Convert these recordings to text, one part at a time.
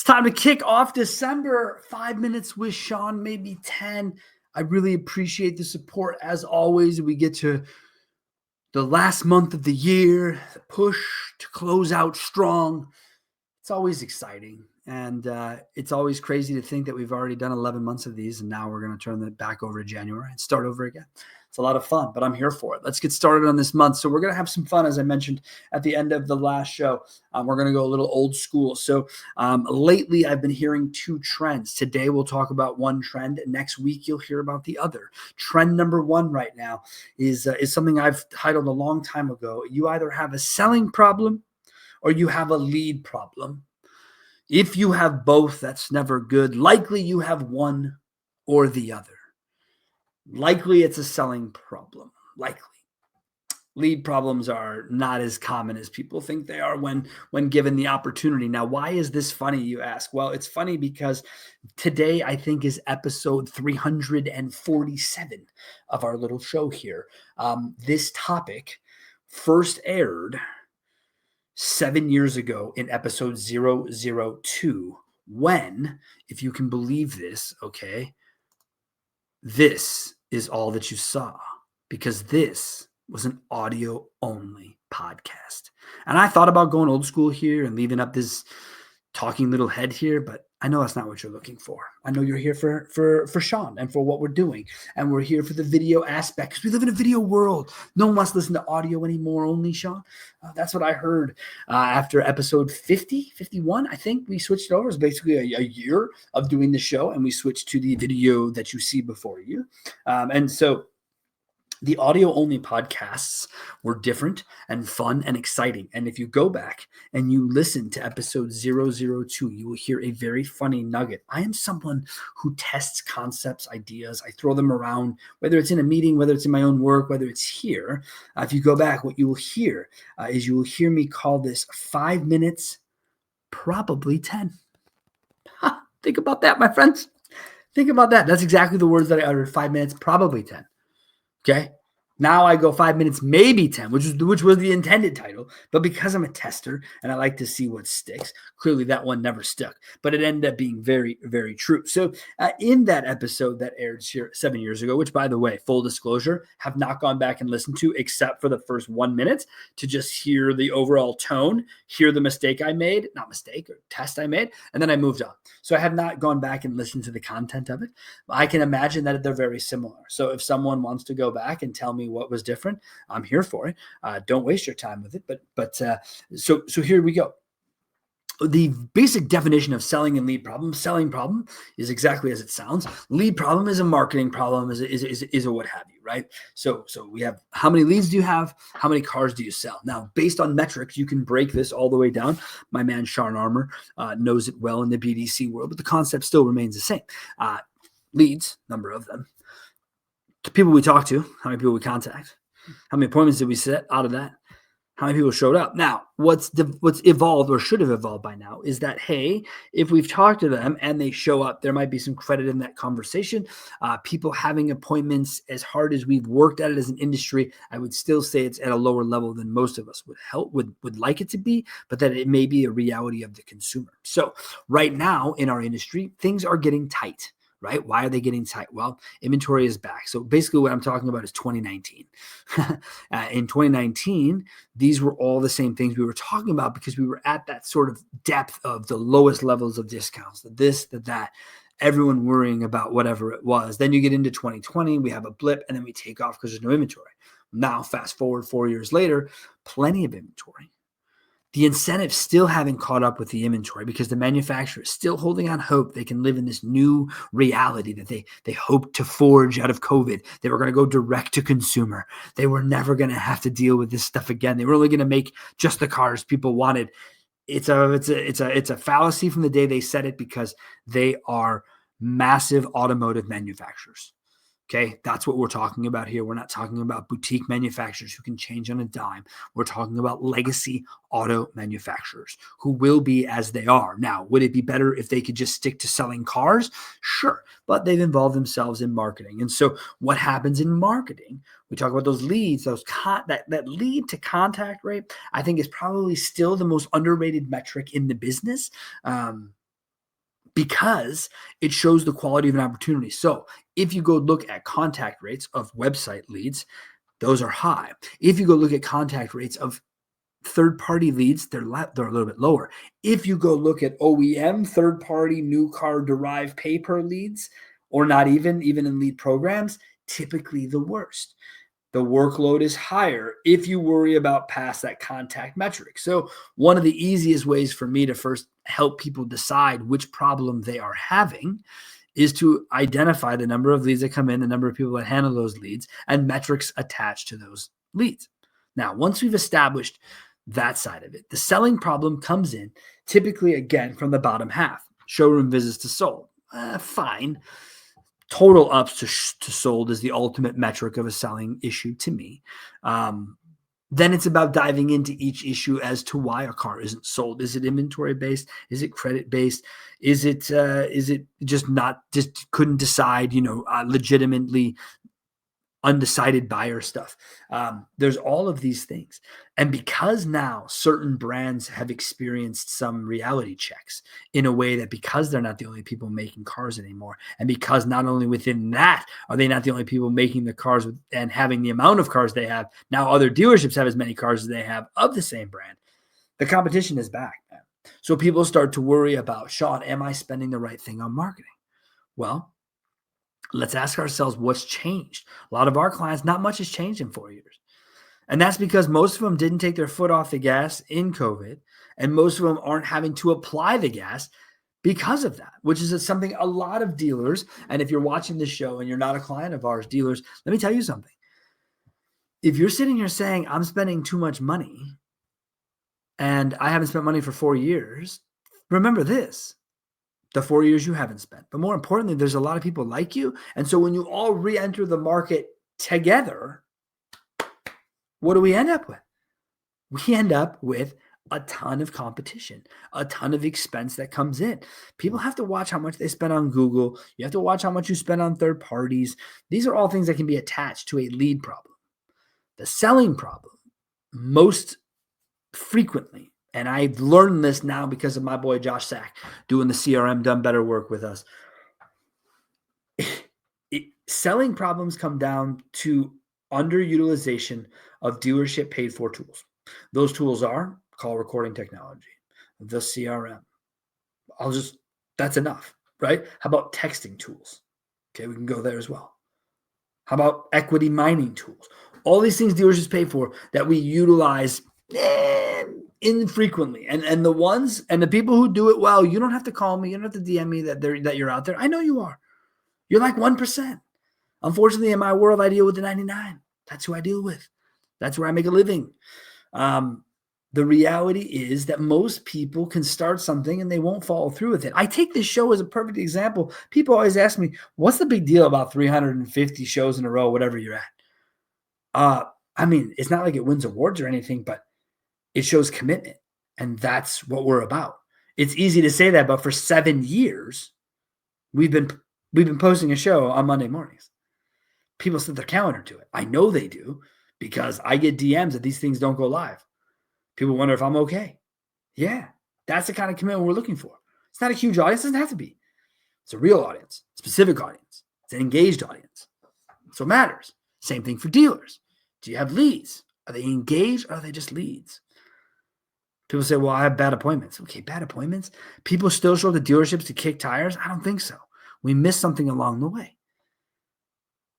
time to kick off December. 5 minutes with Sean, maybe 10. I really appreciate the support as always. We get to the last month of the year, the push to close out strong. It's always exciting. And it's always crazy to think that we've already done 11 months of these, and now we're going to turn it back over to January and start over again. It's a lot of fun, but I'm here for it. Let's get started on this month. So we're going to have some fun, as I mentioned at the end of the last show. We're going to go a little old school. So lately, I've been hearing two trends. Today, we'll talk about one trend. Next week, you'll hear about the other. Trend number one right now is something I've titled a long time ago. You either have a selling problem or you have a lead problem. If you have both, that's never good. Likely you have one or the other. Likely it's a selling problem. Likely. Lead problems are not as common as people think they are when given the opportunity. Now, why is this funny, you ask? Well, it's funny because today I think is episode 347 of our little show here. This topic first aired 7 years ago in episode 002, when, if you can believe this, okay, this is all that you saw, because this was an audio only podcast. And I thought about going old school here and leaving up this talking little head here, but I know that's not what you're looking for. I know you're here for Sean and for what we're doing. And we're here for the video aspect because we live in a video world. No one wants to listen to audio anymore, only Sean. That's what I heard after episode 50, 51. I think we switched over. It was basically a year of doing the show, and we switched to the video that you see before you. And so the audio-only podcasts were different and fun and exciting. And if you go back and you listen to episode 002, you will hear a very funny nugget. I am someone who tests concepts, ideas. I throw them around, whether it's in a meeting, whether it's in my own work, whether it's here. If you go back, what you will hear is you will hear me call this 5 minutes, probably 10. Think about that, my friends. Think about that. That's exactly the words that I uttered. 5 minutes, probably 10. Okay. Now I go 5 minutes, maybe 10, which was the intended title. But because I'm a tester and I like to see what sticks, clearly that one never stuck. But it ended up being very, very true. So in that episode that aired 7 years ago, which, by the way, full disclosure, have not gone back and listened to except for the first 1 minute to just hear the overall tone, hear the mistake I made, not mistake, or test I made, and then I moved on. So I have not gone back and listened to the content of it. I can imagine that they're very similar. So if someone wants to go back and tell me what was different, I'm here for it. Don't waste your time with it. But so here we go. The basic definition of selling and lead problem. Selling problem is exactly as it sounds. Lead problem is a marketing problem, is a what have you, right? So we have, how many leads do you have? How many cars do you sell? Now, based on metrics, you can break this all the way down. My man Sean Armour knows it well in the BDC world, but the concept still remains the same. Leads, number of them. To people we talk to, how many people we contact, how many appointments did we set out of that, how many people showed up. Now, what's evolved, or should have evolved by now, is that, hey, if we've talked to them and they show up, there might be some credit in that conversation. People having appointments, as hard as we've worked at it as an industry, I would still say it's at a lower level than most of us would like it to be, but that it may be a reality of the consumer. So right now in our industry, things are getting tight. Right? Why are they getting tight? Well, inventory is back. So basically what I'm talking about is 2019. In 2019, these were all the same things we were talking about because we were at that sort of depth of the lowest levels of discounts, the this, the that, everyone worrying about whatever it was. Then you get into 2020, we have a blip, and then we take off because there's no inventory. Now, fast forward 4 years later, plenty of inventory. The incentives still haven't caught up with the inventory because the manufacturer is still holding on hope they can live in this new reality that they hoped to forge out of COVID. They were going to go direct to consumer. They were never going to have to deal with this stuff again. They were only going to make just the cars people wanted. It's a fallacy from the day they said it, because they are massive automotive manufacturers. Okay, that's what we're talking about here. We're not talking about boutique manufacturers who can change on a dime. We're talking about legacy auto manufacturers who will be as they are. Now, would it be better if they could just stick to selling cars? Sure, but they've involved themselves in marketing. And so what happens in marketing? We talk about those leads, that lead to contact rate, I think is probably still the most underrated metric in the business. because it shows the quality of an opportunity. So if you go look at contact rates of website leads, those are high. If you go look at contact rates of third-party leads, they're a little bit lower. If you go look at OEM, third-party new car derived pay-per leads, or not even in lead programs, typically the worst. The workload is higher if you worry about past that contact metric. So one of the easiest ways for me to first help people decide which problem they are having is to identify the number of leads that come in, the number of people that handle those leads, and metrics attached to those leads. Now, once we've established that side of it, the selling problem comes in typically, again, from the bottom half. Showroom visits to sold. Fine. Total ups to sold is the ultimate metric of a selling issue to me. Then it's about diving into each issue as to why a car isn't sold. Is it inventory based? Is it credit based? Is it just couldn't decide, legitimately undecided buyer stuff? There's all of these things. And because now certain brands have experienced some reality checks in a way that because they're not the only people making cars anymore, and because not only within that are they not the only people making the cars and having the amount of cars they have, now other dealerships have as many cars as they have of the same brand. The competition is back, man. So people start to worry about, Sean, am I spending the right thing on marketing? Well, let's ask ourselves what's changed. A lot of our clients, not much has changed in 4 years. And that's because most of them didn't take their foot off the gas in COVID, and most of them aren't having to apply the gas because of that, which is something a lot of dealers, and if you're watching this show and you're not a client of ours, dealers, let me tell you something. If you're sitting here saying, I'm spending too much money and I haven't spent money for 4 years, remember this. The 4 years you haven't spent. But more importantly, there's a lot of people like you. And so when you all re-enter the market together, what do we end up with? We end up with a ton of competition, a ton of expense that comes in. People have to watch how much they spend on Google. You have to watch how much you spend on third parties. These are all things that can be attached to a lead problem. The selling problem, most frequently, and I've learned this now because of my boy Josh Sack doing the CRM Done Better work with us. Selling problems come down to underutilization of dealership paid for tools. Those tools are call recording technology, the CRM. That's enough, right? How about texting tools? Okay, we can go there as well. How about equity mining tools? All these things dealerships pay for that we utilize infrequently. And the ones and the people who do it well, you don't have to call me, you don't have to DM me that you're out there. I know you are. You're like 1%. Unfortunately, in my world, I deal with the 99. That's who I deal with. That's where I make a living. The reality is that most people can start something and they won't follow through with it. I take this show as a perfect example. People always ask me, what's the big deal about 350 shows in a row, whatever you're at? I mean, it's not like it wins awards or anything, but it shows commitment. And that's what we're about. It's easy to say that, but for 7 years, we've been posting a show on Monday mornings. People set their calendar to it. I know they do because I get DMs that these things don't go live. People wonder if I'm okay. Yeah, that's the kind of commitment we're looking for. It's not a huge audience. It doesn't have to be. It's a real audience, specific audience. It's an engaged audience. So it matters. Same thing for dealers. Do you have leads? Are they engaged or are they just leads? People say, well, I have bad appointments. Okay, bad appointments? People still show up to dealerships to kick tires? I don't think so. We missed something along the way.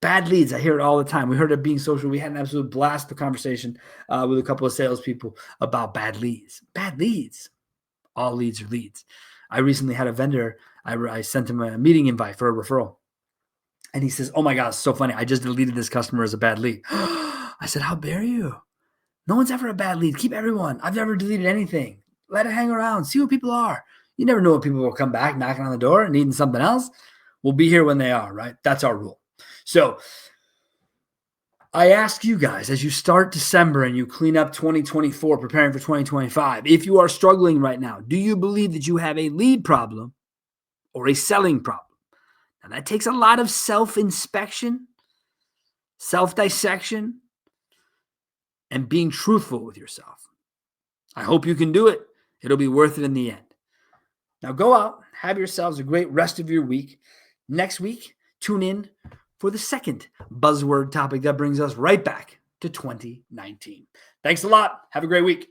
Bad leads. I hear it all the time. We heard it being social. We had an absolute blast of conversation with a couple of salespeople about bad leads. Bad leads. All leads are leads. I recently had a vendor. I sent him a meeting invite for a referral. And he says, oh my God, it's so funny. I just deleted this customer as a bad lead. I said, how dare you? No one's ever a bad lead. Keep everyone. I've never deleted anything. Let it hang around. See what people are. You never know when people will come back knocking on the door and needing something else. We'll be here when they are, right? That's our rule. So I ask you guys, as you start December and you clean up 2024, preparing for 2025, if you are struggling right now, do you believe that you have a lead problem or a selling problem? And that takes a lot of self-inspection, self-dissection, and being truthful with yourself. I hope you can do it. It'll be worth it in the end. Now go out, have yourselves a great rest of your week. Next week, tune in for the second buzzword topic that brings us right back to 2019. Thanks a lot. Have a great week.